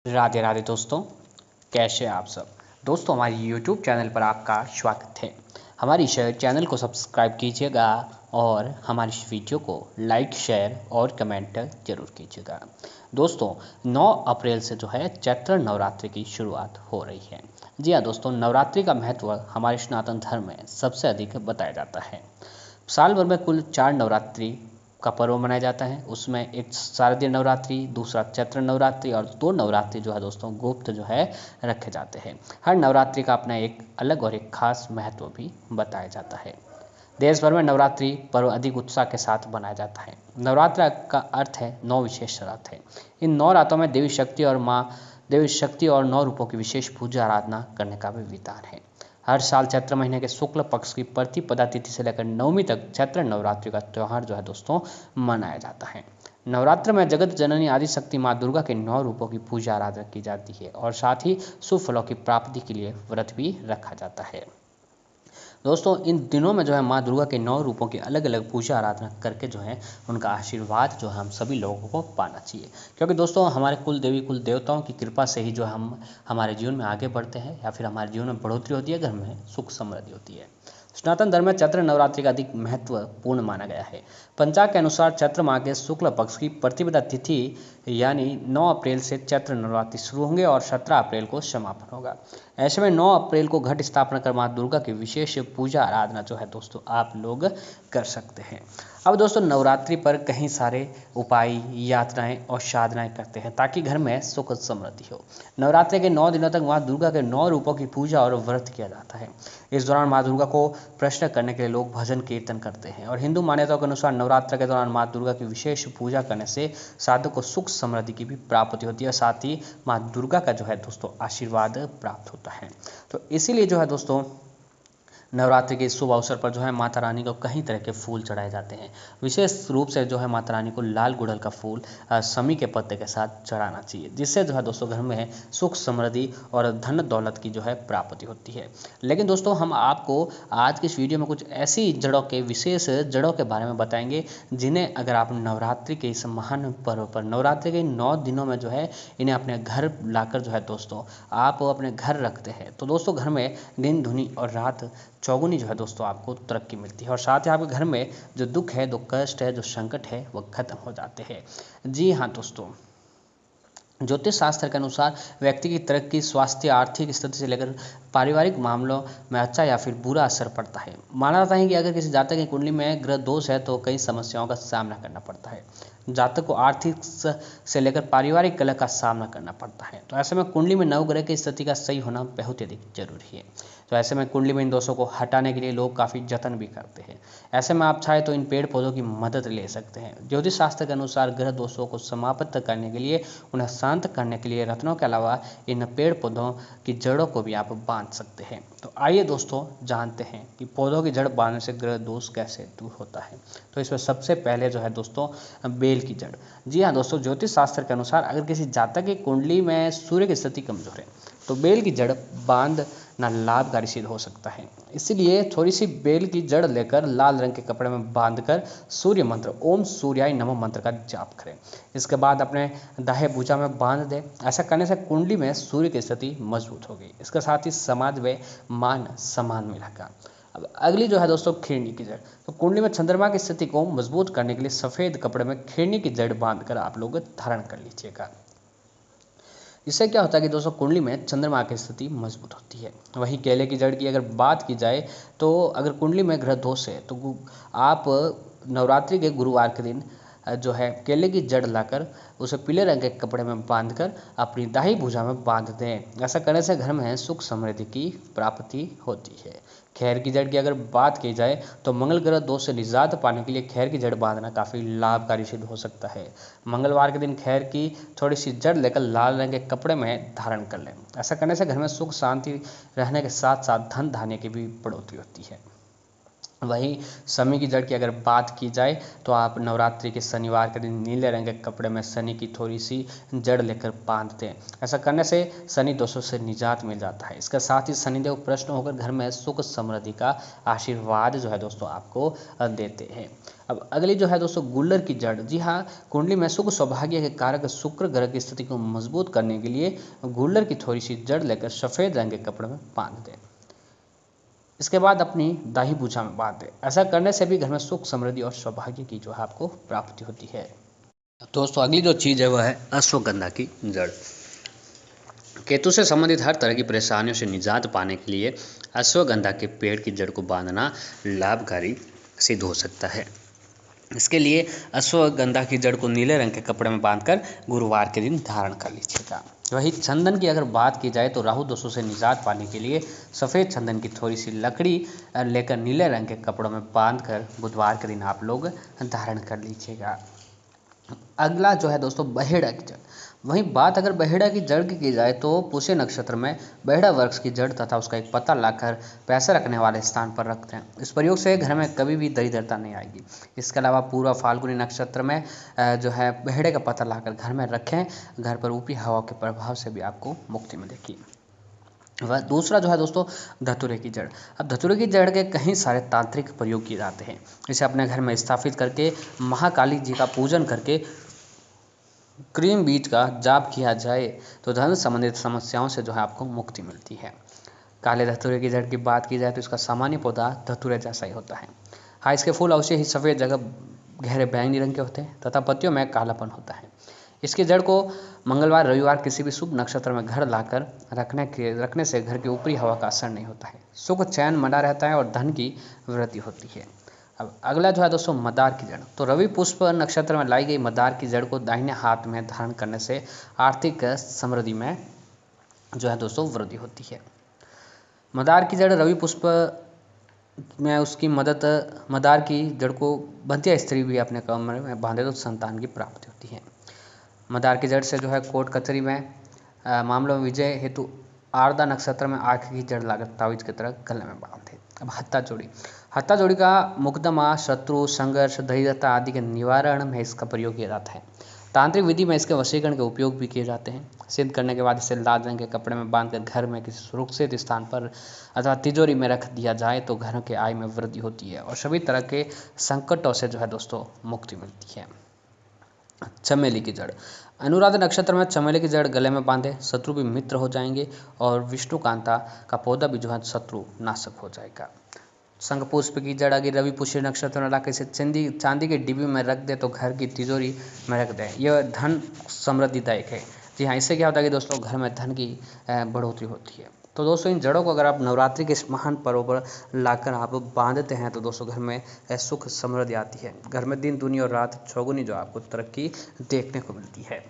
राधे राधे दोस्तों, कैसे हैं आप सब। दोस्तों, हमारे YouTube चैनल पर आपका स्वागत है। हमारी चैनल को सब्सक्राइब कीजिएगा और हमारी इस वीडियो को लाइक, शेयर और कमेंट जरूर कीजिएगा। दोस्तों, 9 अप्रैल से जो है चैत्र नवरात्रि की शुरुआत हो रही है। जी हाँ दोस्तों, नवरात्रि का महत्व हमारे सनातन धर्म में सबसे अधिक बताया जाता है। साल भर में कुल 4 नवरात्रि का पर्व मनाया जाता है। उसमें एक शारदीय नवरात्रि, दूसरा चैत्र नवरात्रि और 2 नवरात्रि जो है दोस्तों गुप्त जो है रखे जाते हैं। हर नवरात्रि का अपना एक अलग और एक खास महत्व भी बताया जाता है। देश भर में नवरात्रि पर्व अधिक उत्साह के साथ मनाया जाता है। नवरात्र का अर्थ है 9 विशेष रात है। इन 9 रातों में देवी शक्ति और 9 रूपों की विशेष पूजा आराधना करने का भी विधान है। हर साल चैत्र महीने के शुक्ल पक्ष की प्रतिपदा तिथि से लेकर नवमी तक चैत्र नवरात्रि का त्यौहार जो है दोस्तों मनाया जाता है। नवरात्र में जगत जननी आदि शक्ति माँ दुर्गा के 9 रूपों की पूजा आराधना की जाती है और साथ ही शुभ फलों की प्राप्ति के लिए व्रत भी रखा जाता है। दोस्तों, इन दिनों में जो है माँ दुर्गा के 9 रूपों की अलग अलग पूजा आराधना करके जो है उनका आशीर्वाद जो है हम सभी लोगों को पाना चाहिए, क्योंकि दोस्तों हमारे कुल देवी कुल देवताओं की कृपा से ही जो हम हमारे जीवन में आगे बढ़ते हैं या फिर हमारे जीवन में बढ़ोतरी होती है, घर में सुख समृद्धि होती है। सनातन धर्म में चैत्र नवरात्रि का अधिक महत्वपूर्ण माना गया है। पंचांग के अनुसार चैत्र माह के शुक्ल पक्ष की प्रतिपदा तिथि यानी 9 अप्रैल से चैत्र नवरात्रि शुरू होंगे और 17 अप्रैल को समापन होगा। ऐसे में 9 अप्रैल को घट स्थापना कर माँ दुर्गा की विशेष पूजा आराधना जो है दोस्तों आप लोग कर सकते हैं। अब दोस्तों, नवरात्रि पर कई सारे उपाय, यात्राएं और साधनाएं करते हैं ताकि घर में सुख समृद्धि हो। नवरात्रि के 9 दिनों तक माँ दुर्गा के 9 रूपों की पूजा और व्रत किया जाता है। इस दौरान माँ दुर्गा को प्रश्न करने के लिए लोग भजन कीर्तन करते हैं और हिंदू मान्यताओं के अनुसार नवरात्र के दौरान माँ दुर्गा की विशेष पूजा करने से साधक को सुख समृद्धि की भी प्राप्ति होती है, साथ ही माँ दुर्गा का जो है दोस्तों आशीर्वाद प्राप्त होता है। तो इसीलिए जो है दोस्तों नवरात्रि के शुभ अवसर पर जो है माता रानी को कई तरह के फूल चढ़ाए जाते हैं। विशेष रूप से जो है माता रानी को लाल गुड़हल का फूल समी के पत्ते के साथ चढ़ाना चाहिए, जिससे जो है दोस्तों घर में सुख समृद्धि और धन दौलत की जो है प्राप्ति होती है। लेकिन दोस्तों, हम आपको आज की इस वीडियो में कुछ ऐसी विशेष जड़ों के बारे में बताएंगे जिन्हें अगर आप नवरात्रि के इस महान पर्व पर नवरात्रि के 9 दिनों में जो है इन्हें अपने घर लाकर जो है दोस्तों आप अपने घर रखते हैं तो दोस्तों घर में दिन दुनी और रात चौगुनी जो है दोस्तों आपको तरक्की मिलती है और साथ ही आपके घर में जो दुख है, जो कष्ट है, जो संकट है वो खत्म हो जाते हैं। जी हाँ दोस्तों, ज्योतिष शास्त्र के अनुसार व्यक्ति की तरक्की, स्वास्थ्य, आर्थिक स्थिति से लेकर पारिवारिक मामलों में अच्छा या फिर बुरा असर पड़ता है। माना जाता है कि अगर किसी जातक की कुंडली में ग्रह दोष है तो कई समस्याओं का सामना करना पड़ता है। जातक को आर्थिक से लेकर पारिवारिक कलह का सामना करना पड़ता है। तो ऐसे में कुंडली में नवग्रह की स्थिति का सही होना बहुत ही अधिक जरूरी है। तो ऐसे में कुंडली में इन दोषों को हटाने के लिए लोग काफ़ी जतन भी करते हैं। ऐसे में आप चाहे तो इन पेड़ पौधों की मदद ले सकते हैं। ज्योतिष शास्त्र के अनुसार ग्रह दोषों को समाप्त करने के लिए, उन्हें शांत करने के लिए रत्नों के अलावा इन पेड़ पौधों की जड़ों को भी आप बांध सकते हैं। तो आइए दोस्तों जानते हैं कि पौधों की जड़ बांधने से ग्रह दोष कैसे दूर होता है। तो इसमें सबसे पहले जो है दोस्तों बेल की जड़। जी हाँ दोस्तों, ज्योतिष शास्त्र के अनुसार अगर किसी जातक की कुंडली में सूर्य की स्थिति कमजोर है तो बेल की जड़ बांधना लाभकारी सिद्ध हो सकता है। इसीलिए थोड़ी सी बेल की जड़ लेकर लाल रंग के कपड़े में बांधकर सूर्य मंत्र ओम सूर्याय नमः मंत्र का जाप करें। इसके बाद अपने दाहिने भुजा में बांध दें। ऐसा करने से कुंडली में सूर्य की स्थिति मजबूत होगी। इसके साथ ही समाज व मान सम्मान मिलेगा। अब अगली जो है दोस्तों खीरनी की जड़। तो कुंडली में चंद्रमा की स्थिति को मजबूत करने के लिए सफेद कपड़े में खीरनी की जड़ बांधकर आप लोग धारण कर लीजिएगा। इससे क्या होता है कि दोस्तों कुंडली में चंद्रमा की स्थिति मजबूत होती है। वहीं केले की जड़ की अगर बात की जाए तो अगर कुंडली में ग्रह दोष है तो आप नवरात्रि के गुरुवार के दिन जो है केले की जड़ लाकर उसे पीले रंग के कपड़े में बांधकर अपनी दाहिनी भुजा में बांध दें। ऐसा करने से घर में सुख समृद्धि की प्राप्ति होती है। खैर की जड़ की अगर बात की जाए तो मंगल ग्रह दोष से निजात पाने के लिए खैर की जड़ बांधना काफ़ी लाभकारी सिद्ध हो सकता है। मंगलवार के दिन खैर की थोड़ी सी जड़ लेकर लाल रंग के कपड़े में धारण कर लें। ऐसा करने से घर में सुख शांति रहने के साथ साथ धन धान्य की भी बढ़ोतरी होती है। वहीं शनि की जड़ की अगर बात की जाए तो आप नवरात्रि के शनिवार के दिन नीले रंग के कपड़े में शनि की थोड़ी सी जड़ लेकर बांध दें। ऐसा करने से शनि दोषों से निजात मिल जाता है। इसके साथ ही शनिदेव प्रसन्न होकर घर में सुख समृद्धि का आशीर्वाद जो है दोस्तों आपको देते हैं। अब अगली जो है दोस्तों गुल्लर की जड़। जी हाँ, कुंडली में सुख सौभाग्य के कारक शुक्र ग्रह की स्थिति को मजबूत करने के लिए गुल्लर की थोड़ी सी जड़ लेकर सफ़ेद रंग के कपड़े में बांध दें। इसके बाद अपनी दाही भुजा में बांध दें। ऐसा करने से भी घर में सुख समृद्धि और सौभाग्य की जो है आपको प्राप्ति होती है। दोस्तों अगली जो चीज़ है वह है अश्वगंधा की जड़। केतु से संबंधित हर तरह की परेशानियों से निजात पाने के लिए अश्वगंधा के पेड़ की जड़ को बांधना लाभकारी सिद्ध हो सकता है। इसके लिए अश्वगंधा की जड़ को नीले रंग के कपड़े में बांधकर गुरुवार के दिन धारण कर लीजिएगा। वही चंदन की अगर बात की जाए तो राहु दोषों से निजात पाने के लिए सफ़ेद चंदन की थोड़ी सी लकड़ी लेकर नीले रंग के कपड़ों में बांधकर बुधवार के दिन आप लोग धारण कर लीजिएगा। अगला जो है दोस्तों बहेड़ा की जड़। वहीं बात अगर बहेड़ा की जड़ की जाए तो पुष्य नक्षत्र में बहेड़ा वृक्ष की जड़ तथा उसका एक पत्ता लाकर पैसे रखने वाले स्थान पर रखते हैं। इस प्रयोग से घर में कभी भी दरिद्रता नहीं आएगी। इसके अलावा पूरा फाल्गुनी नक्षत्र में जो है बहेड़े का पत्ता लाकर घर में रखें, घर पर ऊपरी हवा के प्रभाव से भी आपको मुक्ति मिलेगी। वह दूसरा जो है दोस्तों धतूरे की जड़। अब धतूरे की जड़ के कई सारे तांत्रिक प्रयोग किए जाते हैं। इसे अपने घर में स्थापित करके महाकाली जी का पूजन करके क्रीम बीज का जाप किया जाए तो धन संबंधित समस्याओं से जो है आपको मुक्ति मिलती है। काले धतूरे की जड़ की बात की जाए तो इसका सामान्य पौधा धतूरे जैसा ही होता है। हाँ, इसके फूल अवश्य ही सफ़ेद जगह गहरे बैंगनी रंग के होते हैं तथा पत्तियों में कालापन होता है। इसकी जड़ को मंगलवार रविवार किसी भी शुभ नक्षत्र में घर लाकर रखने से घर की ऊपरी हवा का असर नहीं होता है। सुख चैन बना रहता है और धन की वृद्धि होती है। अब अगला जो है दोस्तों मदार की जड़। तो रवि पुष्प नक्षत्र में लाई गई मदार की जड़ को दाहिने हाथ में धारण करने से आर्थिक समृद्धि में जो है दोस्तों वृद्धि होती है। मदार की जड़ रवि पुष्प में उसकी मदार की जड़ को बंध्या स्त्री भी अपने कमरे में बांधे तो संतान की प्राप्ति होती है। मदार की जड़ से जो है कोर्ट कचहरी में मामलों में विजय हेतु आर्द्रा नक्षत्र में आँख की जड़ लाकर तावीज की तरह गले में बांधे। अब हत्ता जोड़ी का मुकदमा, शत्रु, संघर्ष, दरिद्रता आदि के निवारण में इसका प्रयोग किया जाता है। तांत्रिक विधि में इसके वशीकरण के उपयोग भी किए जाते हैं। सिद्ध करने के बाद इसे लाल रंग के कपड़े में बांधकर घर में किसी सुरक्षित स्थान पर अथवा तिजोरी में रख दिया जाए तो घरों के आय में वृद्धि होती है और सभी तरह के संकटों से जो है दोस्तों मुक्ति मिलती है। चमेली की जड़। अनुराधा नक्षत्र में चमेली की जड़ गले में बांधे, शत्रु भी मित्र हो जाएंगे और विष्णुकांता का पौधा भी जो है शत्रु नाशक हो जाएगा। शंख पुष्प की जड़ अगर रवि पुष्य नक्षत्र में लाकर इसे चांदी के डिब्बी में रख दे तो घर की तिजोरी में रख दें। यह धन समृद्धिदायक है। जी हाँ, इससे क्या होता है कि दोस्तों घर में धन की बढ़ोतरी होती है। तो दोस्तों इन जड़ों को अगर आप नवरात्रि के इस महान पर्व पर लाकर आप बांधते हैं तो दोस्तों घर में सुख समृद्धि आती है। घर में दिन दूनी और रात चौगुनी जो आपको तरक्की देखने को मिलती है।